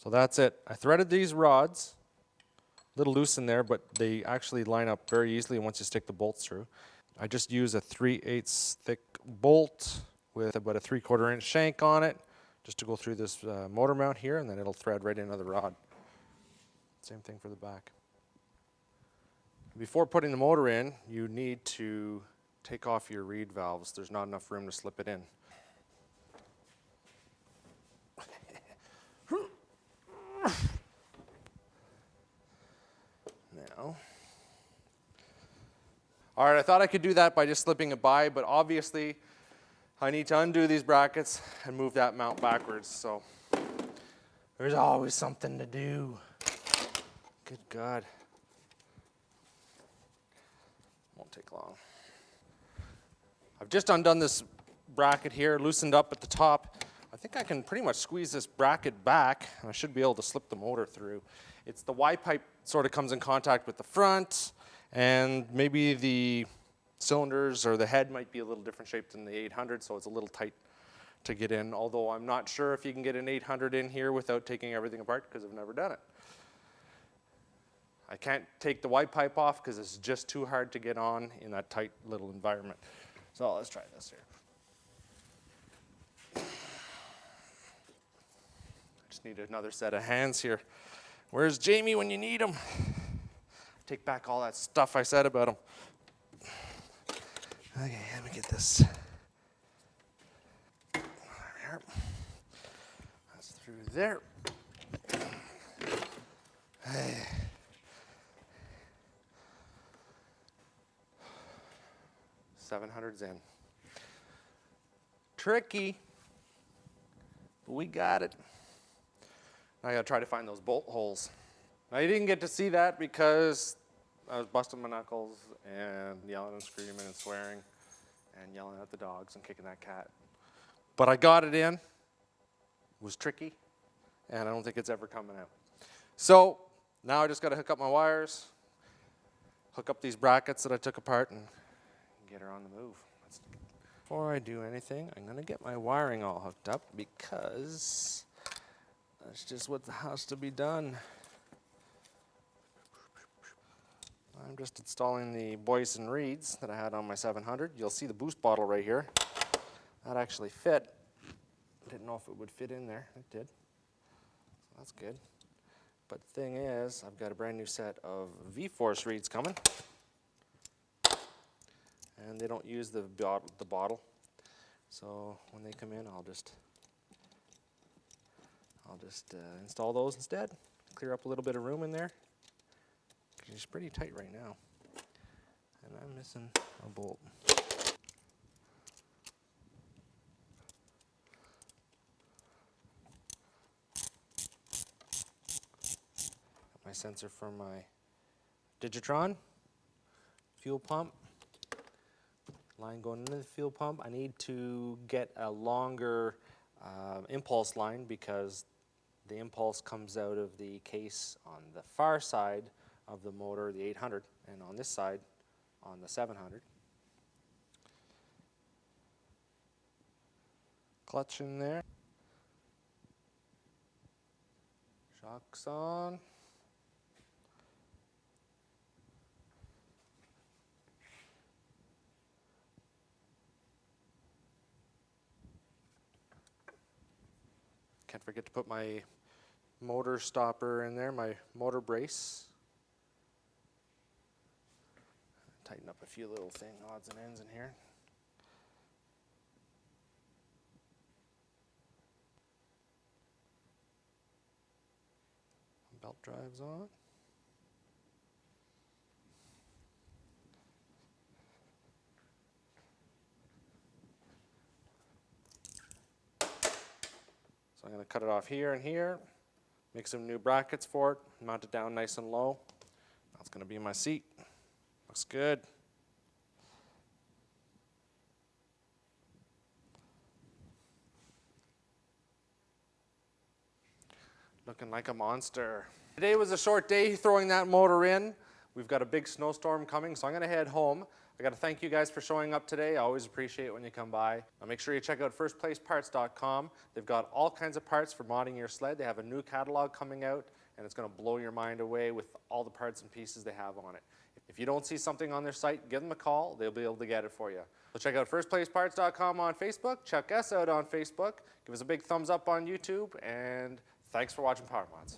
So that's it. I threaded these rods, a little loose in there, but they actually line up very easily once you stick the bolts through. I just use a 3/8 thick bolt with about a 3/4 inch shank on it, just to go through this motor mount here, and then it'll thread right into the rod. Same thing for the back. Before putting the motor in, you need to take off your reed valves. There's not enough room to slip it in. Now, all right, I thought I could do that by just slipping it by, but obviously I need to undo these brackets and move that mount backwards, so there's always something to do. Good God. Won't take long. I've just undone this bracket here, loosened up at the top. I think I can pretty much squeeze this bracket back, and I should be able to slip the motor through. It's the Y pipe sort of comes in contact with the front, and maybe the cylinders or the head might be a little different shape than the 800, so it's a little tight to get in, although I'm not sure if you can get an 800 in here without taking everything apart because I've never done it. I can't take the Y pipe off because it's just too hard to get on in that tight little environment. So let's try this here. Just need another set of hands here. Where's Jamie when you need him? Take back all that stuff I said about him. Okay, let me get this. There. That's through there. Hey. $700's in. Tricky, but we got it. Now I gotta try to find those bolt holes. Now you didn't get to see that because I was busting my knuckles and yelling and screaming and swearing and yelling at the dogs and kicking that cat. But I got it in. It was tricky, and I don't think it's ever coming out. So now I just gotta hook up my wires, hook up these brackets that I took apart, and get her on the move. Before I do anything, I'm gonna get my wiring all hooked up because that's just what has to be done. I'm just installing the Boyce and Reeds that I had on my 700. You'll see the boost bottle right here. That actually fit. Didn't know if it would fit in there. It did. So that's good. But the thing is, I've got a brand new set of V-Force Reeds coming. And they don't use the bottle. So when they come in, I'll just install those instead. Clear up a little bit of room in there. It's pretty tight right now. And I'm missing a bolt. Got my sensor for my Digitron fuel pump. Line going into the fuel pump. I need to get a longer impulse line because the impulse comes out of the case on the far side of the motor, the 800, and on this side, on the 700. Clutch in there. Shocks on. Can't forget to put my motor stopper in there, my motor brace. Tighten up a few little odds and ends in here. Belt drives on. So I'm going to cut it off here and here, make some new brackets for it, mount it down nice and low. That's going to be my seat. Looks good. Looking like a monster. Today was a short day throwing that motor in. We've got a big snowstorm coming, so I'm going to head home. I I got to thank you guys for showing up today. I always appreciate it when you come by. Make sure you check out firstplaceparts.com. They've got all kinds of parts for modding your sled. They have a new catalog coming out, and it's going to blow your mind away with all the parts and pieces they have on it. If you don't see something on their site, give them a call. They'll be able to get it for you. So check out firstplaceparts.com on Facebook. Check us out on Facebook. Give us a big thumbs up on YouTube, and thanks for watching Powermodz.